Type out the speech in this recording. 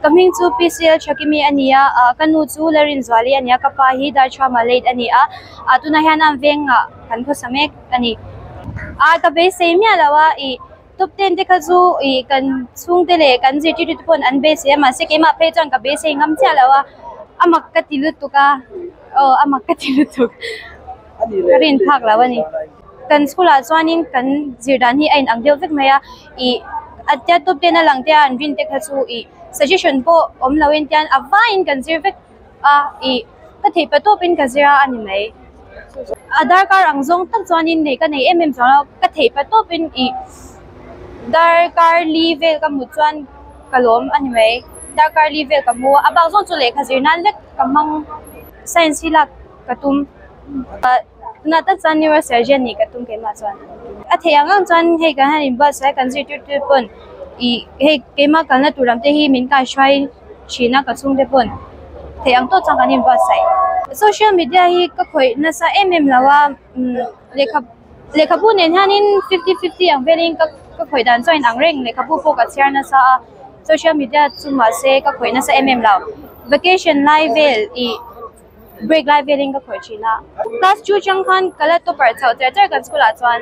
Coming to PCL Chakimi ania kanu chu lerin zwali ania kapahi dar trauma late ania atuna hian an venga kan ko samek ani ka be semia lawa I top 10 te khazu I kan chung te le kan jiti tu pon an be se ma se ke ma pe chang ka be se ngam cha lawa amak ka tilut tu ka amak ka tilut tu karin phak lawani kan skula chuanin kan zirdan hi ain angdeu vek maya I atya top 10 lang te an vin te khachu I suggestion po om lawin tian avain kan zir vek I ka thei pa top in ka zira ani mai adar kar angjong tak chuanin nei ka nei chang ka thei pa top in I dar kar level ka mu chuan kalom ani mai dar kar level ka mu abang zong chu le khazir nan lek kamang science hilak katum na tak chan neurosurgeon ni katum ke ma chuan a theyang ang chuan hei kan hanin bus sai kan zir tu pon I hei kema kalna turam te hi min ka shwai china ka chung de pon theyang to chang kanin bus sai social media hi ka khoi na sa lawa lekha bu nen hanin 50-50 ang veling ka khoi dan join ang reng lekha bu po ka share na sa social media chuma se ka khoi na sa law vacation live I break live veling ka khoi china class 2 chang khan kala to par chau ter kan school a chuan